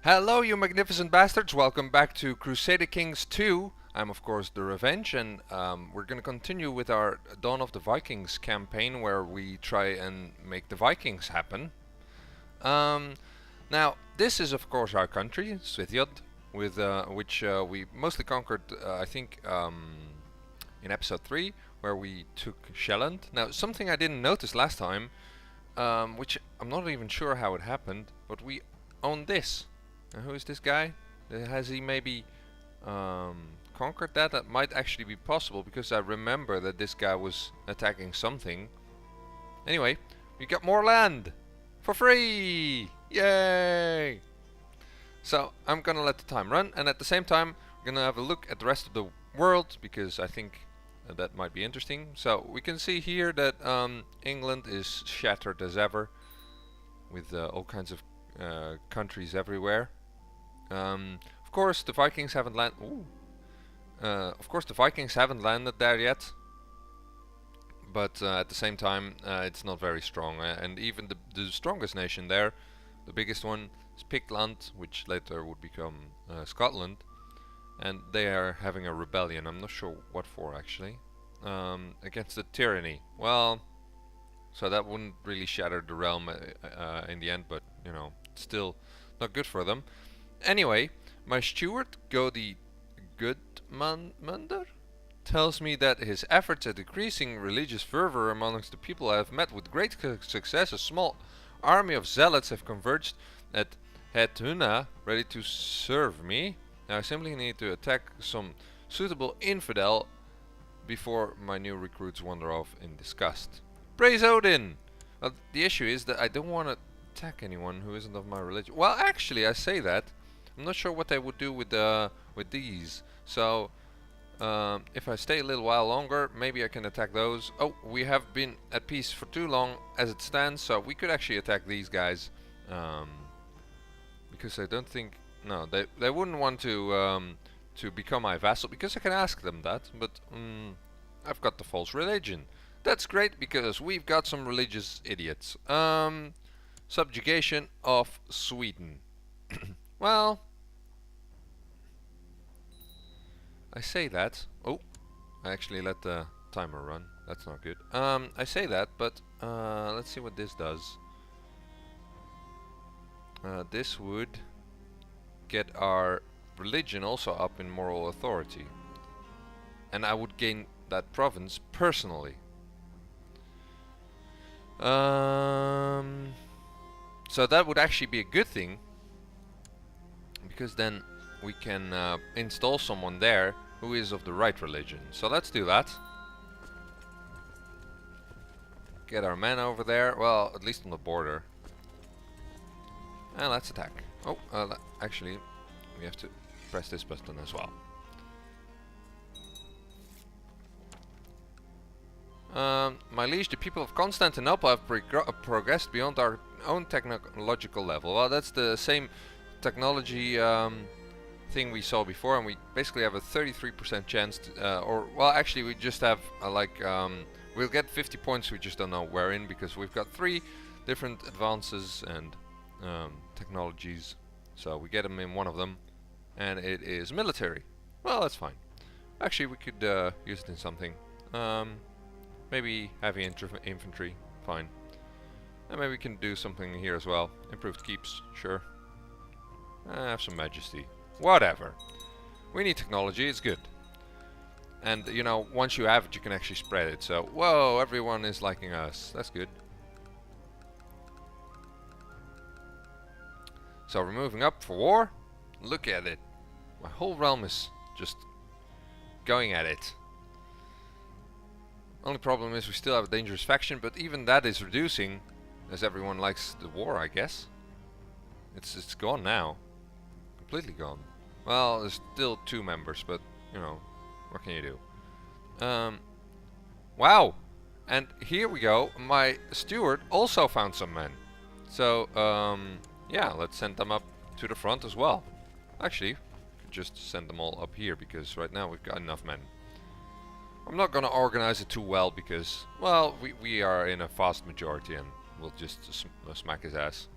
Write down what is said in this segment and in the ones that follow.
Hello, you magnificent bastards! Welcome back to Crusader Kings II. I'm, of course, the Revenge, and we're going to continue with our Dawn of the Vikings campaign, where we try and make the Vikings happen. Now, this is, of course, our country, Swithyod, with which we mostly conquered, I think, in episode 3, where we took Shelland. Now, something I didn't notice last time, which I'm not even sure how it happened, but we own this. And who is this guy? Has he maybe conquered that? That might actually be possible, because I remember that this guy was attacking something. Anyway, we got more land for free! Yay! So I'm gonna let the time run, and at the same time we're gonna have a look at the rest of the world, because I think that might be interesting. So we can see here that England is shattered as ever, with all kinds of countries everywhere. Of course, the Vikings haven't landed. Of course, the Vikings haven't landed there yet. But at the same time, it's not very strong. And even the strongest nation there, the biggest one, is Pictland, which later would become Scotland. And they are having a rebellion. I'm not sure what for, actually. Against the tyranny. Well, so that wouldn't really shatter the realm in the end, but you know, still not good for them. Anyway, my steward, Godi Goodmander, tells me that his efforts at decreasing religious fervor amongst the people have met with great success. A small army of zealots have converged at Hetuna, ready to serve me. Now I simply need to attack some suitable infidel before my new recruits wander off in disgust. Praise Odin! Well, the issue is that I don't want to attack anyone who isn't of my religion. Well, actually, I say that. I'm not sure what they would do with these. So, if I stay a little while longer, maybe I can attack those. Oh, we have been at peace for too long as it stands, so we could actually attack these guys. Because I don't think... No, they wouldn't want to become my vassal, because I can ask them that, but I've got the false religion. That's great, because we've got some religious idiots. Subjugation of Sweden. Well, I say that. Oh, I actually let the timer run. That's not good. I say that, but let's see what this does. This would get our religion also up in moral authority, and I would gain that province personally. So that would actually be a good thing, because then we can install someone there who is of the right religion. So let's do that. Get our men over there, well, at least on the border. And let's attack. Oh, actually, we have to press this button as well. My liege, the people of Constantinople have progressed beyond our own technological level. Well, that's the same technology thing we saw before, and we basically have a 33% chance to, well, actually we just have we'll get 50 points, we just don't know where in, because we've got 3 different advances and technologies. So we get them in one of them, and it is military. Well, that's fine. Actually, we could use it in something. Maybe heavy infantry, fine. And maybe we can do something here as well. Improved keeps, sure. Have some majesty. Whatever. We need technology, it's good. And, you know, once you have it, you can actually spread it. So, whoa, everyone is liking us. That's good. So, we're moving up for war. Look at it. My whole realm is just going at it. Only problem is we still have a dangerous faction, but even that is reducing, as everyone likes the war, I guess. It's gone now. Completely gone. Well, there's still 2 members, but, you know, what can you do? Wow! And here we go. My steward also found some men. So, yeah, let's send them up to the front as well. Actually, we could just send them all up here, because right now we've got enough men. I'm not gonna organize it too well, because, well, we are in a vast majority, and we'll just smack his ass,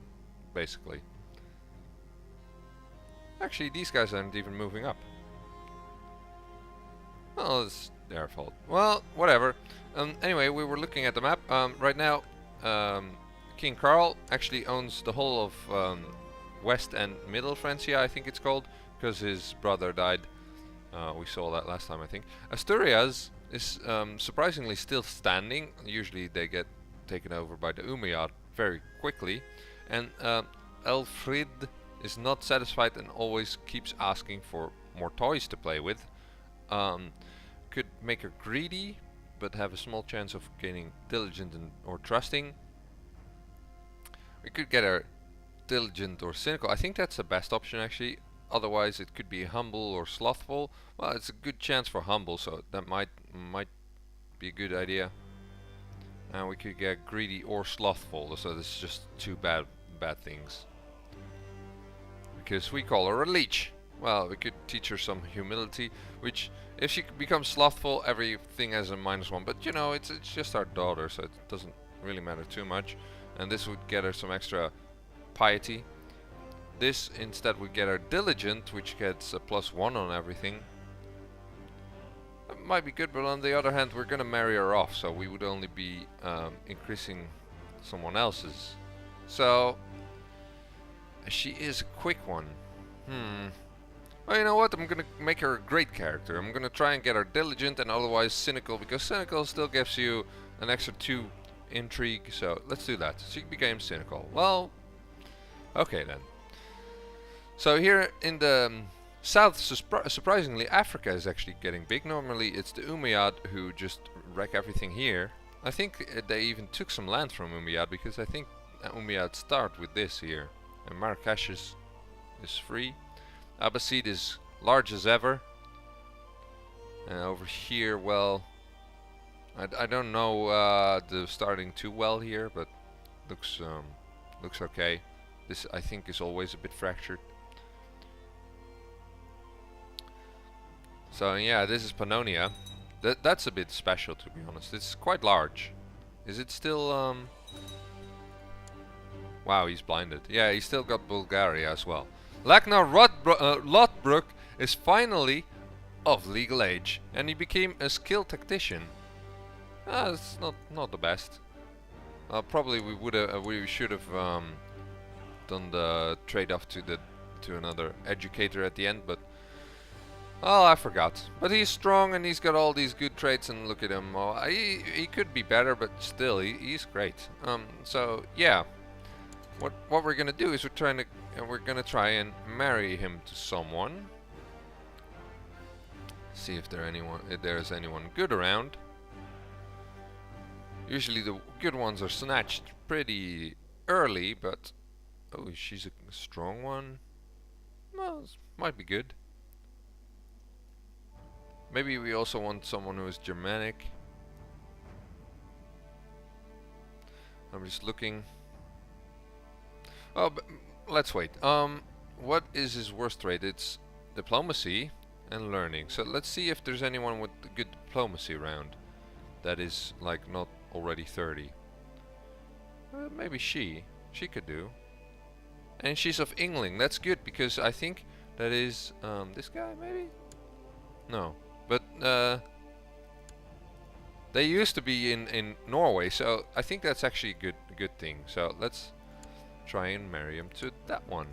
basically. Actually, these guys aren't even moving up. Well, it's their fault. Well, whatever. Anyway, we were looking at the map. Right now, King Carl actually owns the whole of West and Middle Francia, I think it's called, because his brother died. We saw that last time, I think. Asturias is surprisingly still standing. Usually they get taken over by the Umayyad very quickly. And Elfrid is not satisfied and always keeps asking for more toys to play with. Could make her greedy, but have a small chance of gaining diligent or trusting. We could get her diligent or cynical. I think that's the best option actually. Otherwise it could be humble or slothful. Well, it's a good chance for humble, so that might be a good idea. And we could get greedy or slothful, so this is just two bad things. Because we call her a leech. Well, we could teach her some humility, which if she becomes slothful, everything has a -1. But you know, it's just our daughter, so it doesn't really matter too much. And this would get her some extra piety. This instead would get her diligent, which gets a +1 on everything. That might be good, but on the other hand, we're gonna marry her off, so we would only be increasing someone else's. So she is a quick one. Well, you know what? I'm gonna make her a great character. I'm gonna try and get her diligent and otherwise cynical, because cynical still gives you an extra 2 intrigue. So let's do that. She became cynical. Well, okay then. So here in the south, surprisingly, Africa is actually getting big. Normally it's the Umayyad who just wreck everything here. I think they even took some land from Umayyad, because I think Umayyad start with this here. And Marrakesh is free. Abbasid is large as ever. And over here, well, I don't know the starting too well here, but looks okay. This I think is always a bit fractured. So yeah, this is Pannonia. That's a bit special, to be honest. It's quite large. Is it still Wow, he's blinded. Yeah, he's still got Bulgaria as well. Ragnarr Lodbrok is finally of legal age, and he became a skilled tactician. It's not the best. Probably we should have done the trade-off to another educator at the end, but oh, I forgot. But he's strong and he's got all these good traits, and look at him. Oh, he could be better, but still he's great. So yeah, what we're gonna do is we're gonna try and marry him to someone. See if there's anyone good around. Usually the good ones are snatched pretty early, but oh, she's a strong one. Well, this might be good. Maybe we also want someone who is Germanic. I'm just looking. Oh, but let's wait. What is his worst trait? It's diplomacy and learning. So let's see if there's anyone with good diplomacy around that is like not already 30. Maybe she could do. And she's of England. That's good, because I think that is this guy maybe? No. But they used to be in Norway, so I think that's actually a good thing. So let's try and marry him to that one.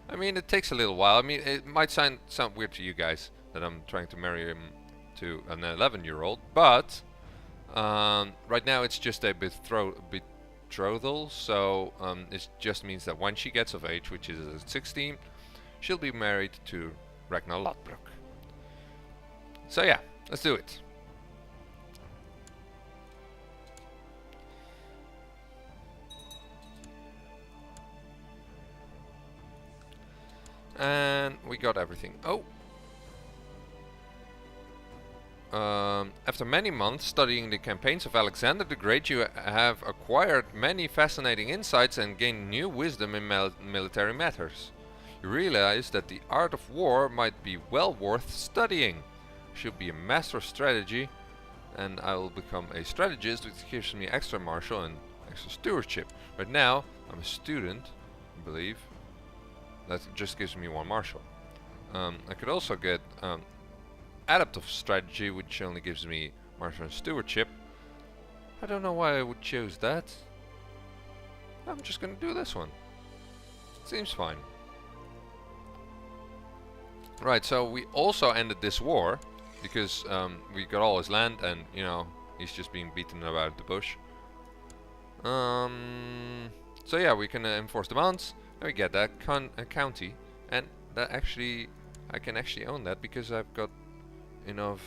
I mean, it takes a little while. I mean, it might sound weird to you guys that I'm trying to marry him to an 11-year-old, but right now it's just a betrothal. So it just means that when she gets of age, which is at 16, she'll be married to Ragnarr Lodbrok. So yeah, let's do it. And we got everything. Oh! After many months studying the campaigns of Alexander the Great, you have acquired many fascinating insights and gained new wisdom in military matters. You realize that the art of war might be well worth studying. Should be a master of strategy, and I will become a strategist, which gives me extra martial and extra stewardship. Right now I'm a student, I believe. That just gives me 1 martial. I could also get adaptive strategy, which only gives me martial stewardship. I don't know why I would choose that. I'm just gonna do this one. Seems fine. Right, so we also ended this war because we got all his land and, you know, he's just being beaten about the bush. So yeah, we can enforce demands and we get that county, and that actually, I can actually own that because I've got enough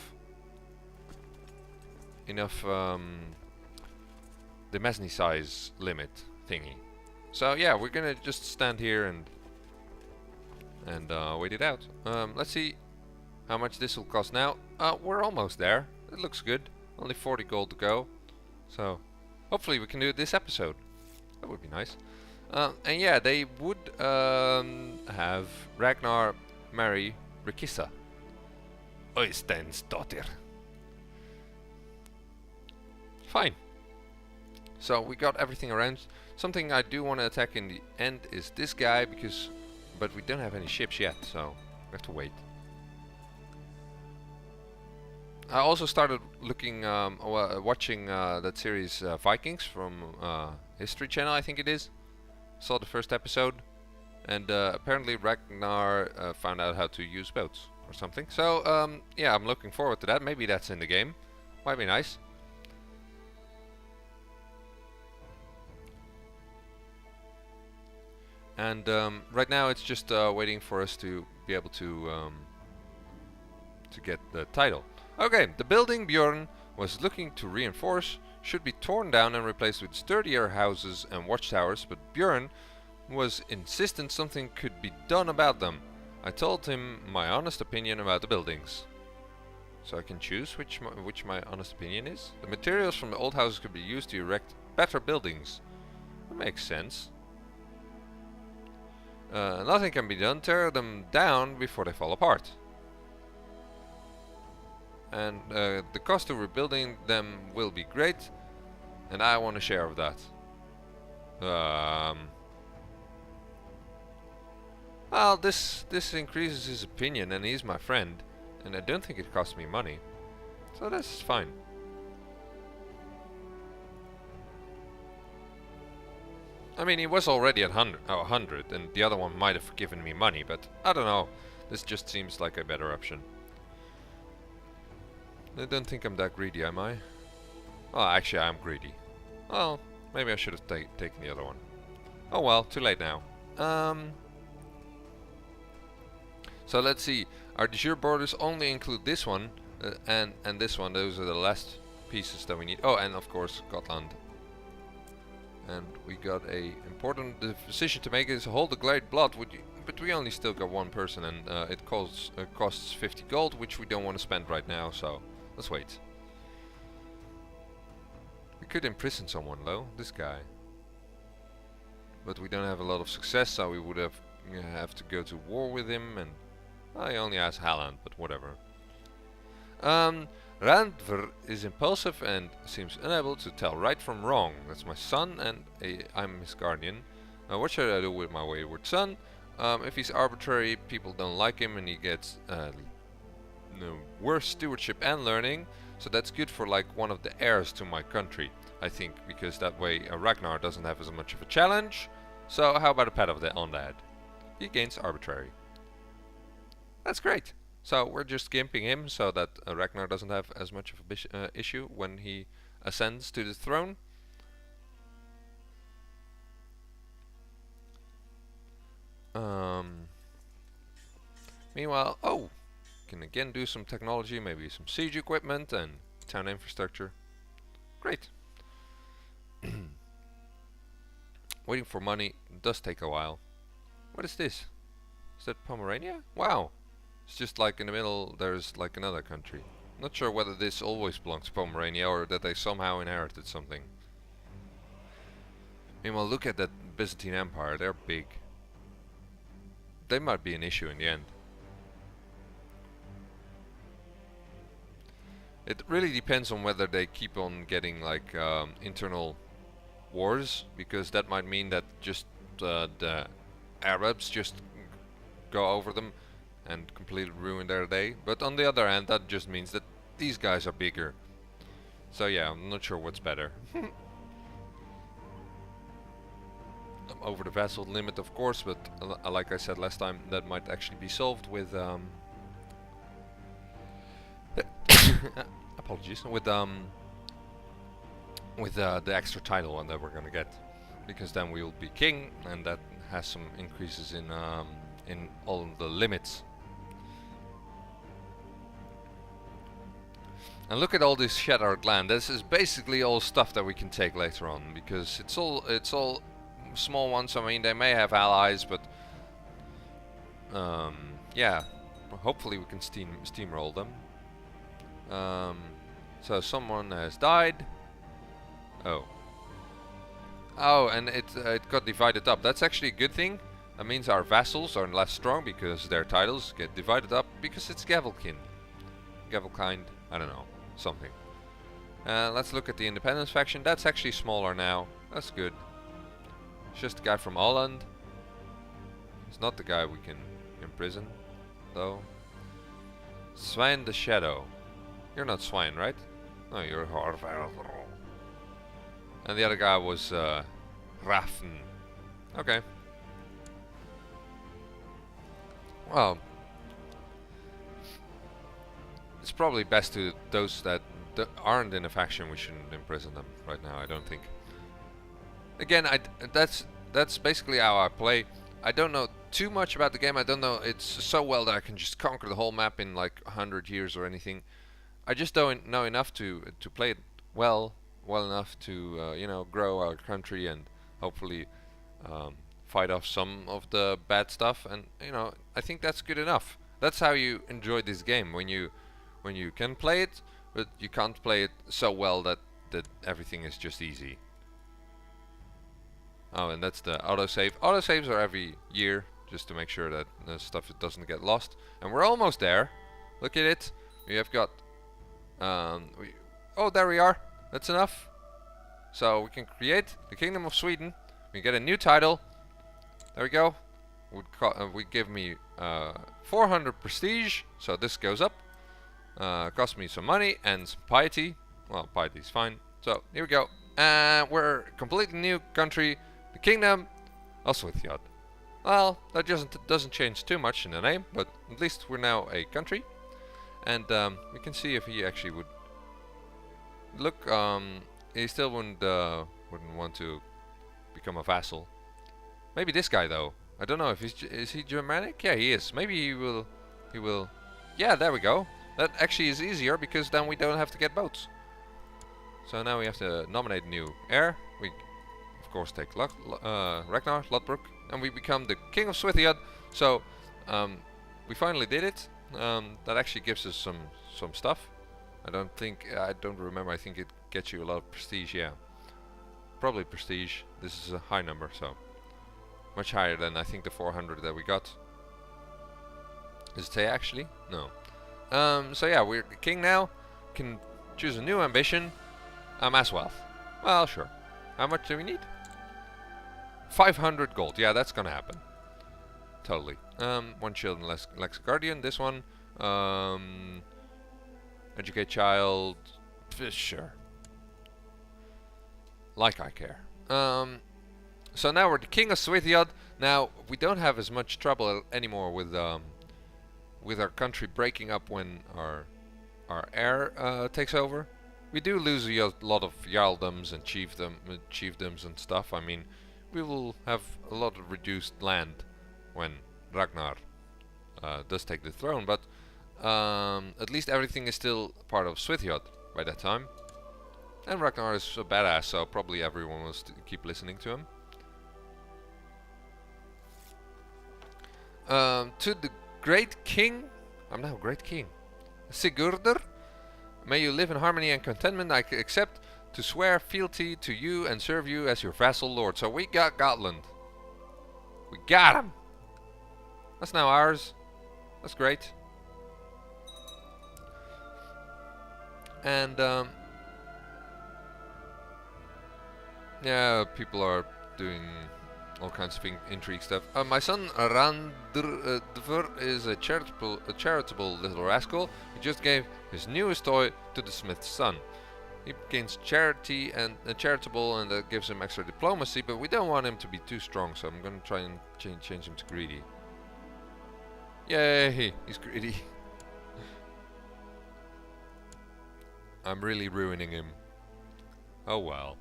the Mesny size limit thingy. So yeah, we're gonna just stand here and wait it out. Let's see how much this will cost now. We're almost there. It looks good. Only 40 gold to go. So hopefully we can do it this episode. That would be nice. And yeah, they would have Ragnarr marry Rikissa, Øystein's daughter. Fine. So we got everything around. Something I do want to attack in the end is this guy, but we don't have any ships yet, so we have to wait. I also started looking, watching that series Vikings from History Channel, I think it is. Saw the first episode, and apparently Ragnarr found out how to use boats or something. So yeah, I'm looking forward to that. Maybe that's in the game. Might be nice. And right now it's just waiting for us to be able to get the title. Okay, the building Bjorn was looking to reinforce should be torn down and replaced with sturdier houses and watchtowers, but Bjorn was insistent something could be done about them. I told him my honest opinion about the buildings. So I can choose which my honest opinion is. The materials from the old houses could be used to erect better buildings. That makes sense. Nothing can be done. Tear them down before they fall apart. And the cost of rebuilding them will be great, and I want a share of that. Well, this increases his opinion, and he's my friend, and I don't think it costs me money, so that's fine. I mean, he was already at 100, and the other one might have given me money, but I don't know. This just seems like a better option. I don't think I'm that greedy, am I? Oh, actually, I am greedy. Well, maybe I should have taken the other one. Oh well, too late now. So let's see. Our de jure borders only include this one and this one. Those are the last pieces that we need. Oh, and of course, Gotland. And we got a important decision to make is hold the glade blood, but we only still got one person, and it costs 50 gold, which we don't want to spend right now, so let's wait. We could imprison someone though, this guy. But we don't have a lot of success, so we would have to go to war with him, and I only has Halland, but whatever. Ragnarr is impulsive and seems unable to tell right from wrong. That's my son, and I'm his guardian. What should I do with my wayward son? If he's arbitrary, people don't like him, and he gets worse stewardship and learning. So that's good for like one of the heirs to my country, I think, because that way Ragnarr doesn't have as much of a challenge. So how about a pat on the head? He gains arbitrary. That's great. So we're just gimping him so that Ragnarr doesn't have as much of a issue when he ascends to the throne. Meanwhile, can again do some technology, maybe some siege equipment and town infrastructure. Great. Waiting for money does take a while. What is this? Is that Pomerania? Wow. It's just like in the middle there's like another country. Not sure whether this always belongs to Pomerania or that they somehow inherited something. Meanwhile, look at that Byzantine Empire, they're big. They might be an issue in the end. It really depends on whether they keep on getting like internal wars, because that might mean that just the Arabs just go over them. and completely ruin their day. But on the other hand, that just means that these guys are bigger. So yeah, I'm not sure what's better. I'm over the vassal limit, of course, but like I said last time, that might actually be solved with apologies, with the extra title one that we're gonna get, because then we will be king, and that has some increases in all the limits. And look at all this shattered land. This is basically all stuff that we can take later on, because it's all small ones. I mean, they may have allies, but yeah, hopefully we can steamroll them. So someone has died. Oh, and it got divided up. That's actually a good thing. That means our vassals are less strong because their titles get divided up, because it's Gavelkind. Gavelkind, I don't know, something. Let's look at the independence faction. That's actually smaller now. That's good. It's just the guy from Holland. It's not the guy we can imprison, though. Swine the Shadow. You're not Swine, right? No, you're Horvath. And the other guy was Rafn. Okay. Well, it's probably best to those that aren't in a faction. We shouldn't imprison them right now, I don't think. Again, that's basically how I play. I don't know too much about the game. I don't know it's so well that I can just conquer the whole map in like 100 years or anything. I just don't know enough to play it well enough to you know, grow our country and hopefully fight off some of the bad stuff. And you know, I think that's good enough. That's how you enjoy this game, when you can play it, but you can't play it so well that everything is just easy. Oh, and that's the autosave. Autosaves are every year, just to make sure that the stuff doesn't get lost. And we're almost there. Look at it. We have got oh, there we are. That's enough. So we can create the Kingdom of Sweden. We get a new title. There we go. Would give me 400 prestige. So this goes up. Cost me some money and some piety. Well, piety is fine. So here we go. We're a completely new country. The Kingdom of Sweden. Well, that doesn't change too much in the name, but at least we're now a country. And we can see if he actually would look. He still wouldn't want to become a vassal. Maybe this guy though. I don't know if is he Germanic? Yeah, he is. Maybe he will. Yeah, there we go. That actually is easier, because then we don't have to get boats. So now we have to nominate a new heir. We, of course, take Ragnarr, Lodbrok, and we become the King of Sweden. So we finally did it. That actually gives us some stuff. I don't remember. I think it gets you a lot of prestige. Yeah, probably prestige. This is a high number, so much higher than I think the 400 that we got. Does it say actually? No. So yeah, we're the king now. Can choose a new ambition. Amass wealth. Well, sure. How much do we need? 500 gold. Yeah, that's gonna happen. Totally. One children, Lex Guardian. This one. Educate child. Sure. Like I care. So now we're the King of Sweden. Now we don't have as much trouble anymore with our country breaking up when our heir takes over. We do lose a lot of jarldoms and chiefdoms and stuff. I mean, we will have a lot of reduced land when Ragnarr does take the throne, but at least everything is still part of Sweden by that time. And Ragnarr is a badass, so probably everyone will keep listening to him. To the great king, I'm now great king, Sigurdur, may you live in harmony and contentment. I accept to swear fealty to you and serve you as your vassal lord. So we got Gotland. We got him. That's now ours. That's great. And yeah, people are doing all kinds of intrigue stuff. My son Ragnarr is a charitable little rascal who just gave his newest toy to the smith's son. He gains charity and charitable, and that gives him extra diplomacy, but we don't want him to be too strong, so I'm gonna try and change him to greedy. Yay, he's greedy. I'm really ruining him. Oh well.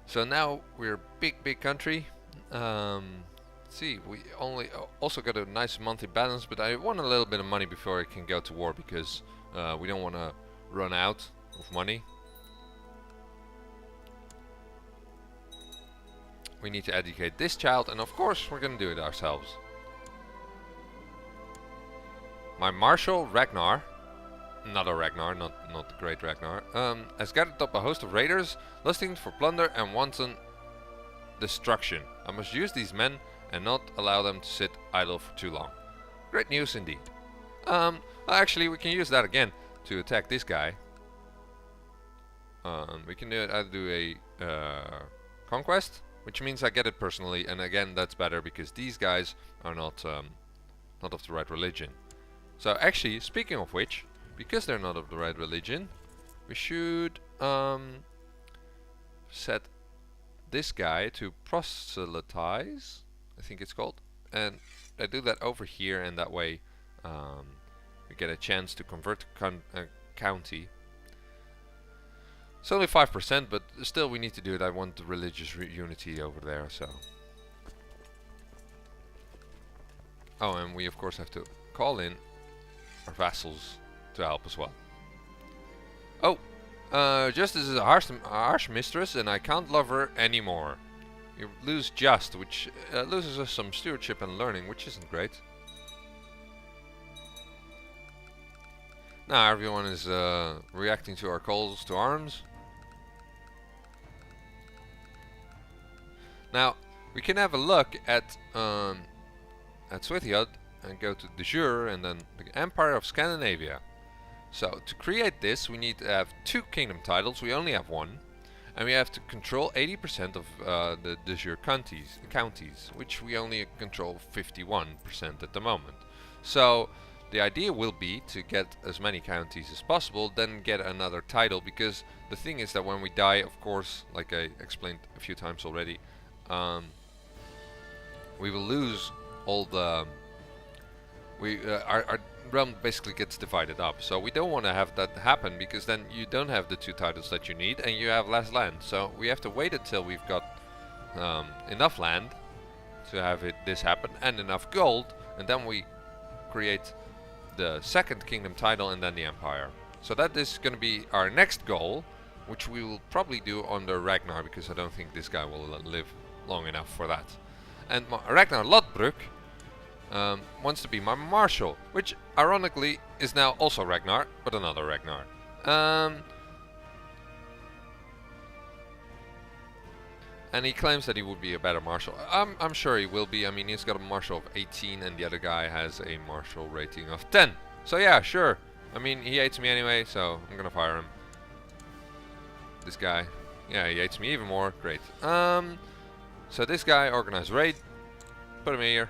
So now we're a big country. Let's see, we also got a nice monthly balance, but I want a little bit of money before I can go to war, because we don't want to run out of money. We need to educate this child, and of course we're gonna do it ourselves. My marshal Ragnarr, another Ragnarr, not the great Ragnarr, has gathered up a host of raiders lusting for plunder and wanton destruction. I must use these men and not allow them to sit idle for too long. Great news indeed. Actually, we can use that again to attack this guy. We can either do a conquest, which means I get it personally, and again that's better because these guys are not of the right religion. So actually, speaking of which, because they're not of the right religion, we should set this guy to proselytize, I think it's called, and I do that over here, and that way we get a chance to convert a county. It's only 5%, but still we need to do it. I want the religious unity over there, so. Oh, and we of course have to call in our vassals to help as well. Oh, Justice is a harsh mistress, and I can't love her anymore. You lose Just, which loses us some stewardship and learning, which isn't great. Now everyone is reacting to our calls to arms. Now we can have a look at Swithyod and go to de jure and then the Empire of Scandinavia. So to create this we need to have 2 kingdom titles. We only have 1, and we have to control 80% of the de jure counties, which we only control 51% at the moment. So the idea will be to get as many counties as possible, then get another title, because the thing is that when we die, of course, like I explained a few times already, we will lose all the... our realm basically gets divided up. So we don't want to have that happen, because then you don't have the 2 titles that you need and you have less land. So we have to wait until we've got enough land to have this happen and enough gold, and then we create the 2nd kingdom title and then the empire. So that is going to be our next goal, which we will probably do under Ragnarr, because I don't think this guy will live long enough for that. And Ragnarr Lodbrok wants to be my marshal, which ironically is now also Ragnarr, but another Ragnarr. And he claims that he would be a better marshal. I'm sure he will be. I mean, he's got a marshal of 18 and the other guy has a marshal rating of 10. So yeah, sure. I mean, he hates me anyway, so I'm gonna fire him. This guy, yeah, he hates me even more. Great. So this guy organized raid. Put him here.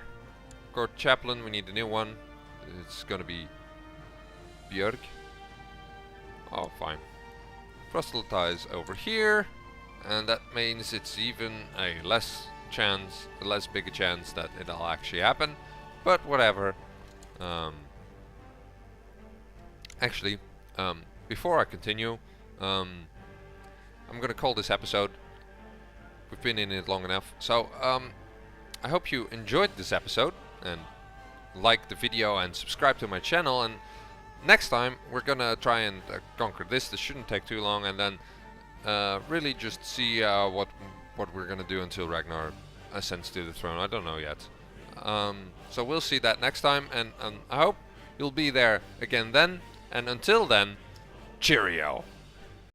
Court chaplain, we need a new one. It's gonna be Björk. Oh, fine. Proselytize over here. And that means it's even a less big a chance that it'll actually happen. But whatever. Actually, before I continue, I'm gonna call this episode. We've been in it long enough. So, I hope you enjoyed this episode and like the video and subscribe to my channel. And next time we're gonna try and conquer this. This shouldn't take too long, and then really just see what we're gonna do until Ragnarr ascends to the throne. I don't know yet. So we'll see that next time, and I hope you'll be there again then. And until then, cheerio.